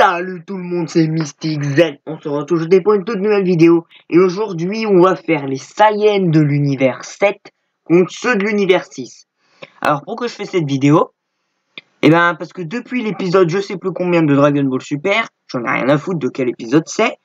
Salut tout le monde, c'est Mystic Z. On se retrouve aujourd'hui pour une toute nouvelle vidéo. Et aujourd'hui, on va faire les Saiyans de l'univers 7 contre ceux de l'univers 6. Alors, pourquoi je fais cette vidéo? Eh ben, parce que depuis l'épisode je sais plus combien de Dragon Ball Super, j'en ai rien à foutre de quel épisode c'est,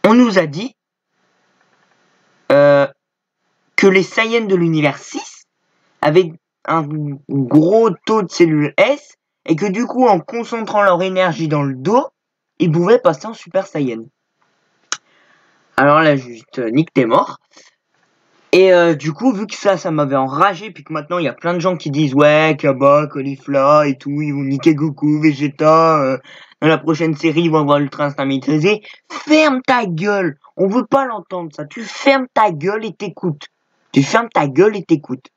on nous a dit que les Saiyans de l'univers 6 avaient un gros taux de cellules S, et que du coup, en concentrant leur énergie dans le dos, ils pouvaient passer en Super Saiyan. Alors là, juste, Nick, t'es mort. Et du coup, vu que ça m'avait enragé, puis que maintenant, il y a plein de gens qui disent « Ouais, Kaba, Caulifla et tout, ils vont niquer Goku, Vegeta, dans la prochaine série, ils vont avoir l'Ultra Instinct maîtrisé. » Ferme ta gueule. On veut pas l'entendre, ça. Tu fermes ta gueule et t'écoutes. Tu fermes ta gueule et t'écoutes.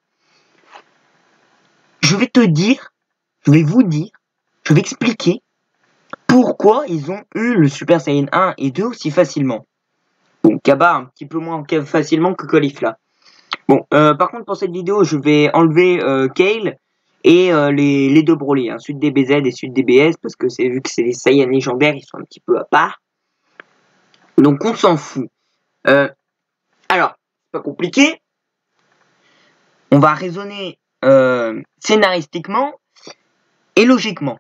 Je vais te dire, je vais vous dire, je vais expliquer pourquoi ils ont eu le Super Saiyan 1 et 2 aussi facilement. Bon, Kaba un petit peu moins facilement que Caulifla. Bon, par contre, pour cette vidéo, je vais enlever Kale et les deux Broly, hein, Sud DBZ et Sud DBS, parce que vu que c'est les Saiyans légendaires, ils sont un petit peu à part. Donc, on s'en fout. Alors, c'est pas compliqué. On va raisonner scénaristiquement et logiquement.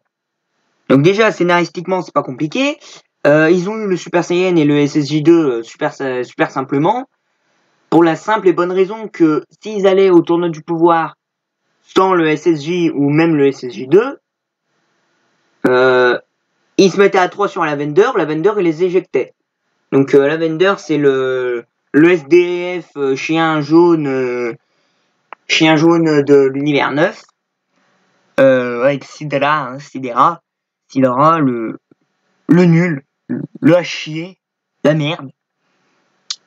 Donc déjà, scénaristiquement, c'est pas compliqué. Ils ont eu le Super Saiyan et le SSJ2 super simplement. Pour la simple et bonne raison que s'ils allaient au tournoi du pouvoir sans le SSJ ou même le SSJ2, ils se mettaient à 3 sur Lavender, il les éjectait. Donc Lavender, c'est le SDF chien jaune de l'univers 9. Avec Sidera, hein, Sidera, le nul, le à chier, la merde.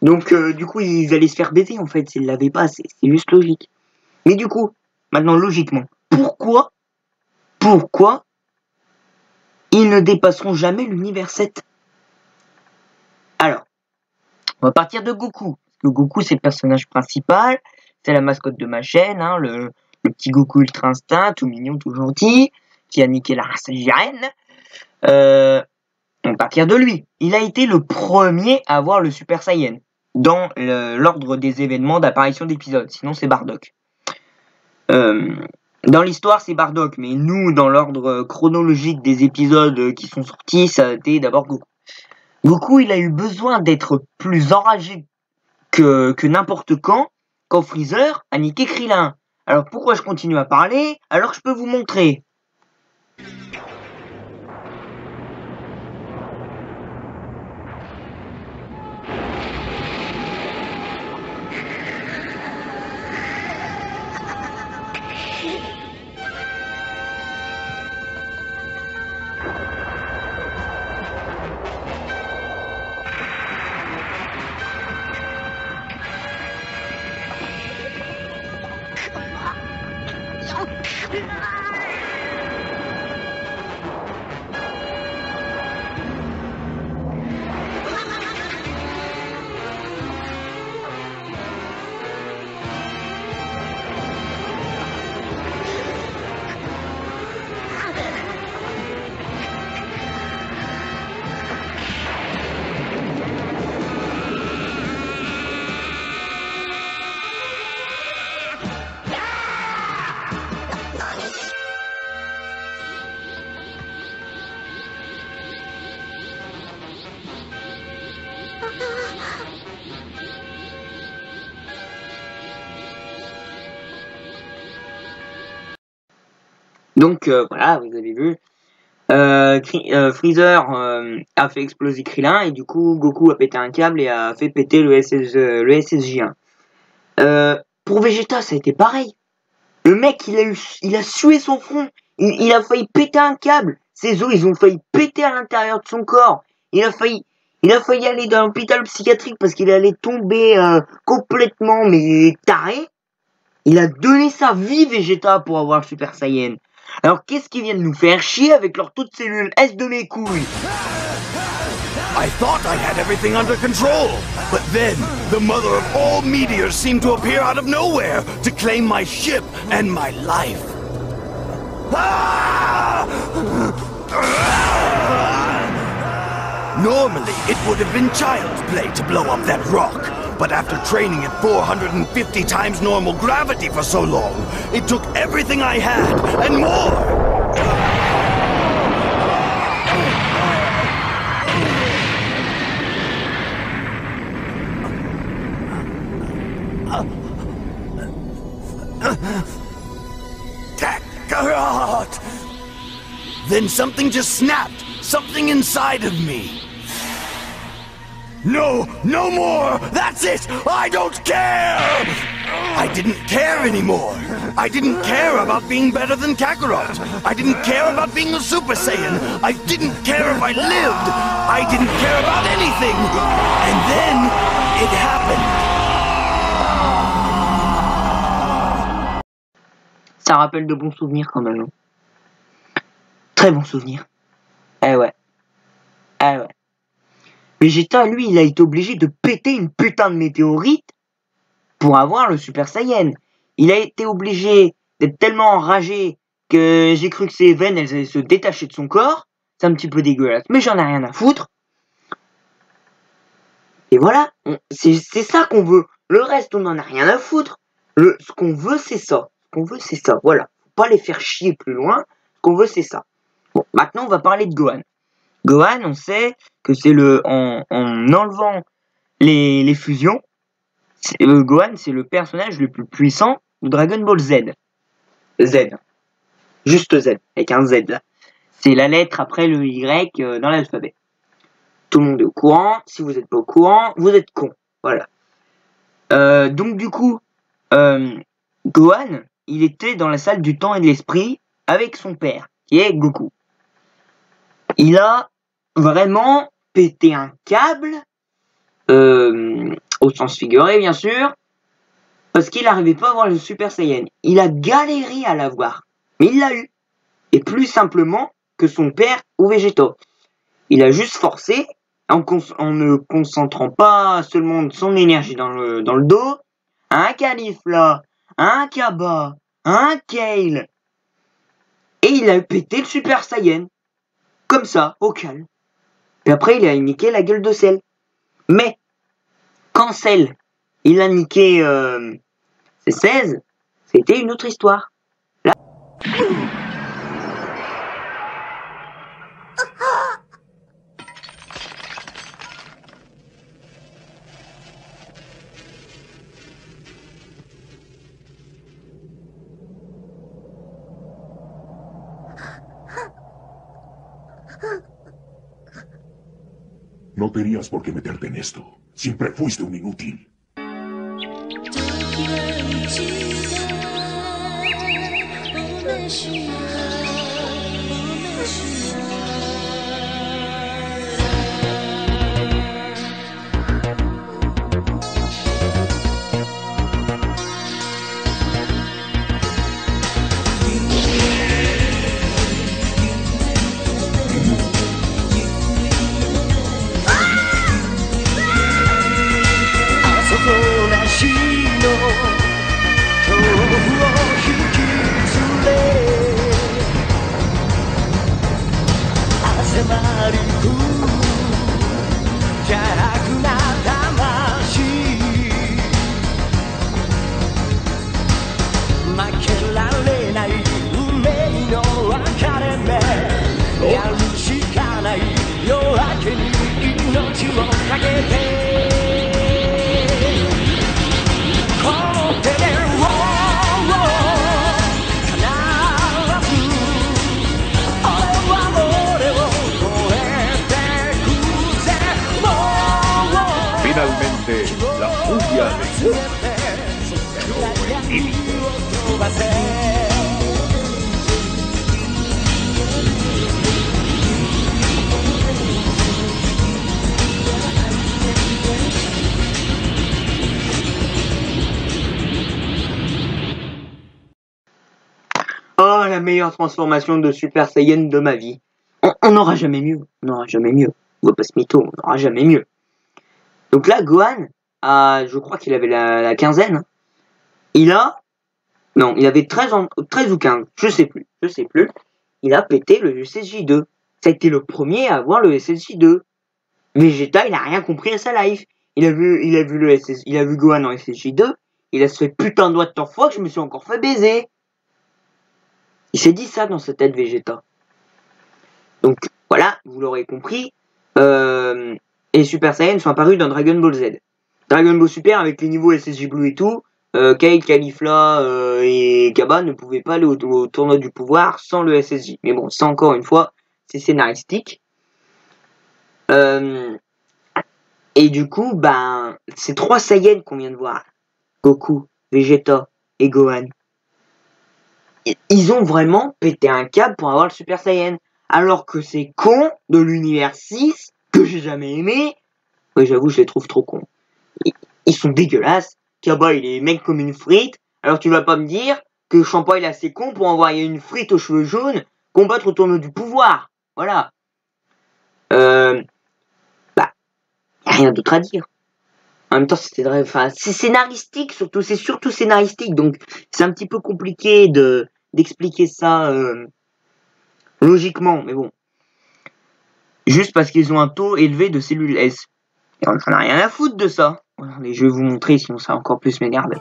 Donc du coup ils allaient se faire baiser en fait s'ils l'avaient pas, c'est juste logique. Mais du coup, maintenant logiquement, pourquoi ils ne dépasseront jamais l'univers 7? Alors, on va partir de Goku. Parce que Goku c'est le personnage principal, c'est la mascotte de ma chaîne, hein, le petit Goku Ultra Instinct, tout mignon, tout gentil, qui a niqué la race Saiyajin. On va partir de lui. Il a été le premier à avoir le Super Saiyan dans l'ordre des événements d'apparition d'épisodes. Sinon, c'est Bardock. Dans l'histoire, c'est Bardock, mais nous, dans l'ordre chronologique des épisodes qui sont sortis, ça a été d'abord Goku. Goku, il a eu besoin d'être plus enragé que n'importe quand Freezer a niqué Krillin. Alors pourquoi je continue à parler alors que je peux vous montrer? Donc voilà, vous avez vu. Freezer a fait exploser Krillin et du coup Goku a pété un câble et a fait péter le SSJ1. Pour Vegeta, ça a été pareil. Le mec, il a sué son front. Il a failli péter un câble. Ses os, ils ont failli péter à l'intérieur de son corps. Il a failli aller dans l'hôpital psychiatrique parce qu'il allait tomber complètement mais taré. Il a donné sa vie, Vegeta, pour avoir le Super Saiyan. Alors qu'est-ce qu'ils viennent nous faire chier avec leurs toutes cellules S de mes couilles? I thought I had everything under control, but then the mother of all meteors seemed to appear out of nowhere to claim my ship and my life. Ah! Normally, it would have been child's play to blow up that rock. But after training at 450 times normal gravity for so long, it took everything I had and more. Kakarot! Then something just snapped. Something inside of me. No, no more! That's it! I don't care! I didn't care anymore. I didn't care about being better than Kakarot. I didn't care about being a Super Saiyan. I didn't care if I lived. I didn't care about anything. And then, it happened. Ça rappelle de bons souvenirs quand même. Très bons souvenirs. Eh ouais. Eh ouais. Vegeta, lui, il a été obligé de péter une putain de météorite pour avoir le Super Saiyan. Il a été obligé d'être tellement enragé que j'ai cru que ses veines, elles allaient se détacher de son corps. C'est un petit peu dégueulasse, mais j'en ai rien à foutre. Et voilà, c'est ça qu'on veut. Le reste, on en a rien à foutre. Ce qu'on veut, c'est ça. Ce qu'on veut, c'est ça. Voilà. Faut pas les faire chier plus loin. Ce qu'on veut, c'est ça. Bon, maintenant, on va parler de Gohan. Gohan, on sait que c'est en enlevant les fusions, Gohan, c'est le personnage le plus puissant de Dragon Ball Z. Z. Juste Z, avec un Z là. C'est la lettre après le Y dans l'alphabet. Tout le monde est au courant. Si vous n'êtes pas au courant, vous êtes con. Voilà. Donc du coup, Gohan, il était dans la salle du temps et de l'esprit avec son père, qui est Goku. Il a vraiment pété un câble, au sens figuré bien sûr, parce qu'il n'arrivait pas à voir le Super Saiyan. Il a galéré à l'avoir, mais il l'a eu. Et plus simplement que son père ou Vegeta. Il a juste forcé, en ne concentrant pas seulement son énergie dans le dos, un Caulifla, un Kaba, un Kale, et il a pété le Super Saiyan. Comme ça, au calme. Puis après, il a niqué la gueule de Cell. Mais, quand Cell, il a niqué ses 16, c'était une autre histoire. Là... No tenías por qué meterte en esto. Siempre fuiste un inútil. Finalmente, la furia de Goku superó el límite. Oh, la meilleure transformation de Super Saiyan de ma vie. On n'aura jamais mieux. On n'aura jamais mieux. On va pas se mytho, on n'aura jamais mieux. Donc là, Gohan, je crois qu'il avait la quinzaine. Il avait 13 ou 15, je sais plus. Il a pété le SSJ2. Ça a été le premier à avoir le SSJ2. Vegeta, il a rien compris à sa life. Il a vu Gohan en SSJ2, il a se fait putain de doigt de tant fois que je me suis encore fait baiser. Il s'est dit ça dans sa tête, Vegeta. Donc voilà, vous l'aurez compris. Et Super Saiyan sont apparus dans Dragon Ball Z. Dragon Ball Super avec les niveaux SSJ Blue et tout. Kale, Caulifla et Gaba ne pouvaient pas aller au tournoi du pouvoir sans le SSJ. Mais bon, ça encore une fois, c'est scénaristique. Et du coup, ben, ces 3 Saiyans qu'on vient de voir, Goku, Vegeta et Gohan, ils ont vraiment pété un câble pour avoir le Super Saiyan. Alors que ces cons de l'univers 6, que j'ai jamais aimé, ouais, j'avoue, je les trouve trop cons. Ils sont dégueulasses. Kaba, il est mec comme une frite. Alors tu vas pas me dire que Champa, il est assez con pour envoyer une frite aux cheveux jaunes combattre au tournoi du pouvoir. Voilà. Bah, y a rien d'autre à dire. En même temps, c'est scénaristique, surtout, c'est surtout scénaristique, donc c'est un petit peu compliqué d'expliquer ça logiquement, mais bon. Juste parce qu'ils ont un taux élevé de cellules S. Et on n'en a rien à foutre de ça. Allez, je vais vous montrer, sinon ça va encore plus m'énerver.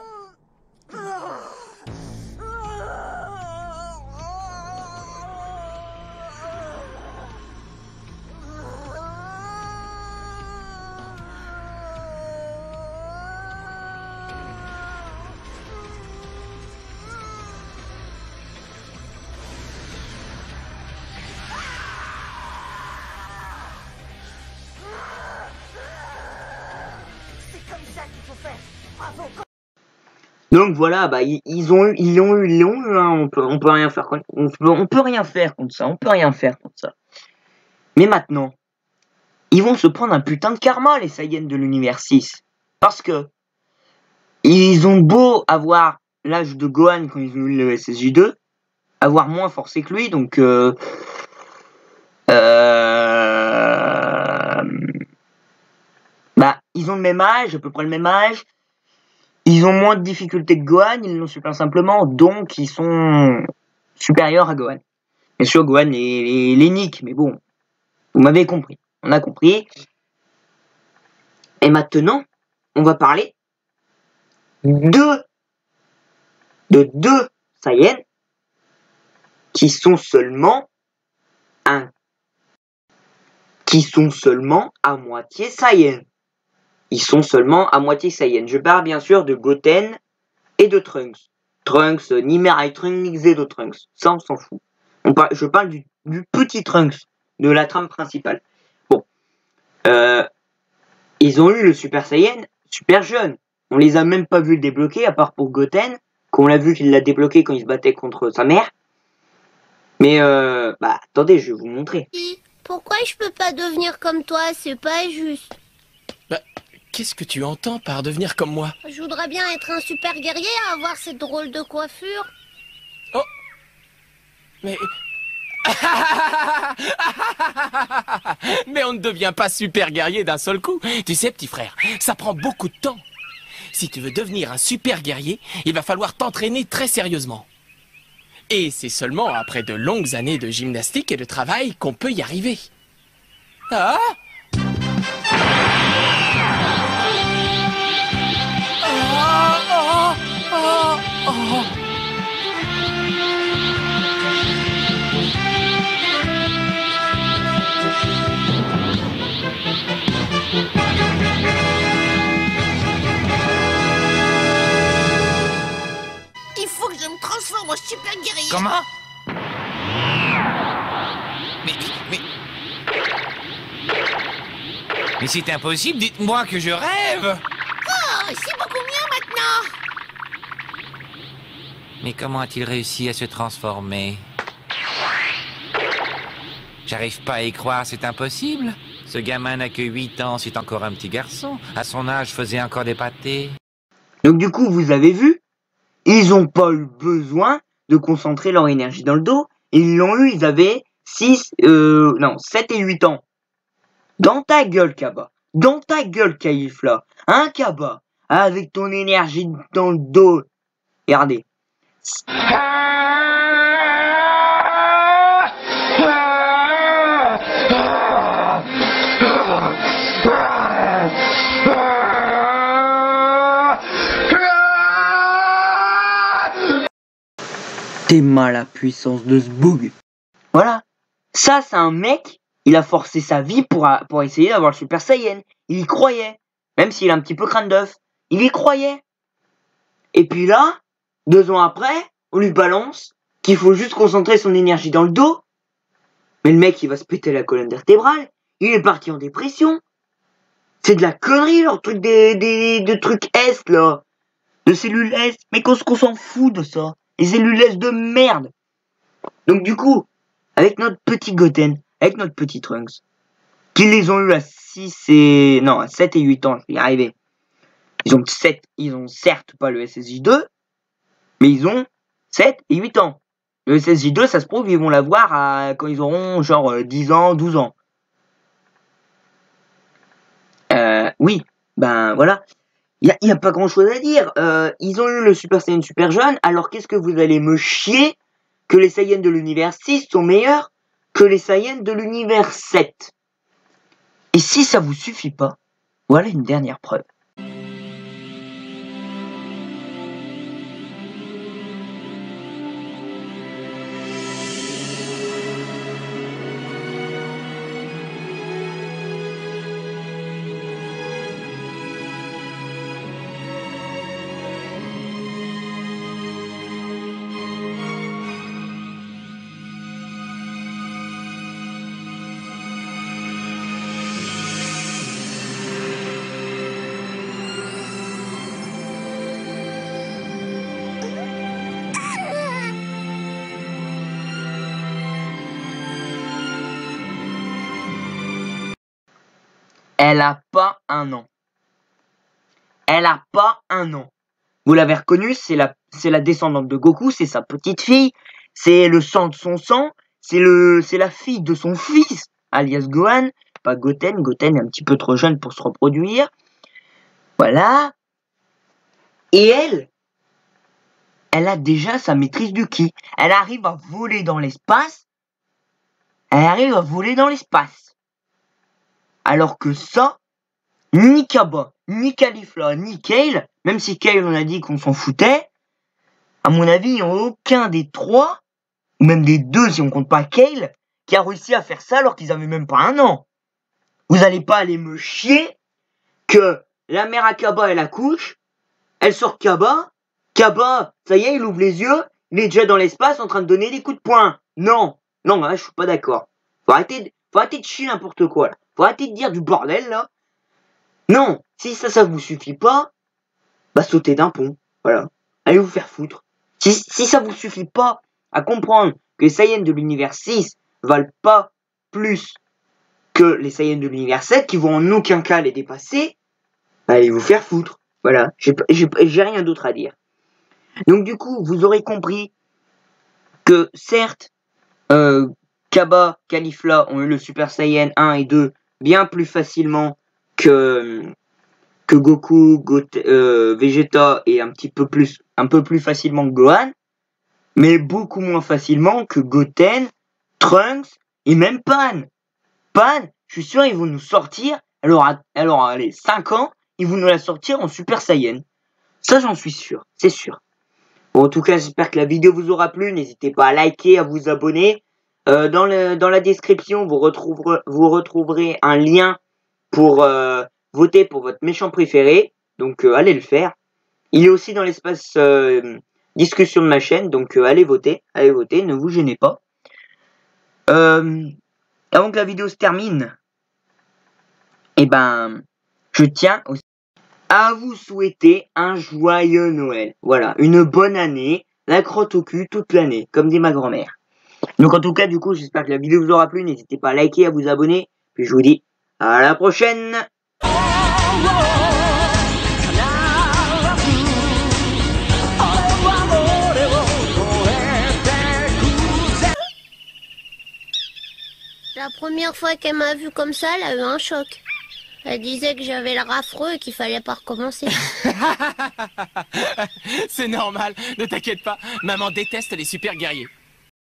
Donc voilà, bah ils l'ont eu, hein, on peut rien faire contre, on peut rien faire contre ça. Mais maintenant, ils vont se prendre un putain de karma, les Saiyans de l'univers 6. Parce que ils ont beau avoir l'âge de Gohan quand ils ont eu le SSJ2, avoir moins forcé que lui, donc bah ils ont le même âge, à peu près le même âge. Ils ont moins de difficultés que Gohan, ils l'ont super simplement, donc ils sont supérieurs à Gohan. Bien sûr, Gohan les nique, mais bon, vous m'avez compris, on a compris. Et maintenant, on va parler de deux Saiyans qui sont seulement à moitié Saiyan. Ils sont seulement à moitié Saiyan. Je parle bien sûr de Goten et de Trunks. Trunks, ni Mirai Trunks, ni Xedo Trunks. Ça, on s'en fout. Je parle du petit Trunks, de la trame principale. Bon. Ils ont eu le Super Saiyan super jeune. On les a même pas vus le débloquer, à part pour Goten, qu'on l'a vu qu'il l'a débloqué quand il se battait contre sa mère. Mais, bah, attendez, je vais vous montrer. Pourquoi je peux pas devenir comme toi? C'est pas juste. Bah, qu'est-ce que tu entends par devenir comme moi? Je voudrais bien être un super guerrier, avoir cette drôle de coiffure. Oh! Mais... Mais on ne devient pas super guerrier d'un seul coup. Tu sais, petit frère, ça prend beaucoup de temps. Si tu veux devenir un super guerrier, il va falloir t'entraîner très sérieusement. Et c'est seulement après de longues années de gymnastique et de travail qu'on peut y arriver. Ah! Il faut que je me transforme en super guerrier. Comment? Mais c'est impossible, dites-moi que je rêve! Oh, c'est beaucoup mieux maintenant. Mais comment a-t-il réussi à se transformer? J'arrive pas à y croire, c'est impossible. Ce gamin n'a que 8 ans, c'est encore un petit garçon. À son âge, faisait encore des pâtés. Donc du coup, vous avez vu, ils ont pas eu besoin de concentrer leur énergie dans le dos. Ils l'ont eu, ils avaient 7 et 8 ans. Dans ta gueule, Kaba. Dans ta gueule, Caulifla. Hein, Kaba? Avec ton énergie dans le dos. Regardez. T'es mal la puissance de ce boug. Voilà. Ça, c'est un mec, il a forcé sa vie pour essayer d'avoir le Super Saiyan. Il y croyait. Même s'il a un petit peu crâne d'œuf. Il y croyait. Et puis là, 2 ans après, on lui balance qu'il faut juste concentrer son énergie dans le dos. Mais le mec, il va se péter la colonne vertébrale. Il est parti en dépression. C'est de la connerie, leur truc de trucs S, là. De cellules S. Mais qu'on s'en fout de ça. Les cellules S de merde. Donc du coup, avec notre petit Goten, avec notre petit Trunks, qu'ils les ont eu à 7 et 8 ans, je vais y arriver. Ils ont certes pas le SSJ2, mais ils ont 7 et 8 ans. Le SSJ2, ça se prouve, ils vont l'avoir quand ils auront genre 10 ans, 12 ans. Oui, ben voilà. Il y a pas grand chose à dire. Ils ont eu le Super Saiyan super jeune, alors qu'est-ce que vous allez me chier que les Saiyans de l'univers 6 sont meilleurs que les Saiyans de l'univers 7. Et si ça vous suffit pas, voilà une dernière preuve. Elle a pas 1 an. Elle a pas 1 an. Vous l'avez reconnue, c'est la descendante de Goku, c'est sa petite fille, c'est le sang de son sang, c'est la fille de son fils, alias Gohan, pas Goten. Goten est un petit peu trop jeune pour se reproduire. Voilà. Et elle a déjà sa maîtrise du ki. Elle arrive à voler dans l'espace. Alors que ça, ni Cabba, ni Caulifla, ni Kale, même si Kale on a dit qu'on s'en foutait, à mon avis, il n'y a aucun des 3, ou même des 2 si on compte pas Kale, qui a réussi à faire ça alors qu'ils avaient même pas 1 an. Vous allez pas aller me chier que la mère à Cabba elle accouche, elle sort Cabba, ça y est, il ouvre les yeux, il est déjà dans l'espace en train de donner des coups de poing. Non, là, je suis pas d'accord. Faut arrêter de chier n'importe quoi, là. Faut arrêter de dire du bordel, là. Non, si ça vous suffit pas, bah sautez d'un pont, voilà. Allez vous faire foutre. Si ça vous suffit pas à comprendre que les Saiyans de l'univers 6 valent pas plus que les Saiyans de l'univers 7, qui vont en aucun cas les dépasser, bah allez vous faire foutre. Voilà, j'ai rien d'autre à dire. Donc du coup, vous aurez compris que certes, Cabba, Caulifla ont eu le Super Saiyan 1 et 2 bien plus facilement que Goku, Vegeta et un peu plus facilement que Gohan, mais beaucoup moins facilement que Goten, Trunks et même Pan. Pan, je suis sûr ils vont nous sortir, alors allez, 5 ans, ils vont nous la sortir en Super Saiyan. Ça j'en suis sûr, c'est sûr. Bon, en tout cas, j'espère que la vidéo vous aura plu. N'hésitez pas à liker, à vous abonner. Dans la description, vous retrouverez un lien pour voter pour votre méchant préféré. Donc, allez le faire. Il est aussi dans l'espace discussion de ma chaîne. Donc, allez voter, ne vous gênez pas. Avant que la vidéo se termine, je tiens aussi à vous souhaiter un joyeux Noël. Voilà, une bonne année, la crotte au cul toute l'année, comme dit ma grand-mère. Donc en tout cas, du coup, j'espère que la vidéo vous aura plu. N'hésitez pas à liker, à vous abonner. Puis je vous dis à la prochaine. La première fois qu'elle m'a vu comme ça, elle a eu un choc. Elle disait que j'avais l'air affreux et qu'il fallait pas recommencer. C'est normal, ne t'inquiète pas, maman déteste les super guerriers.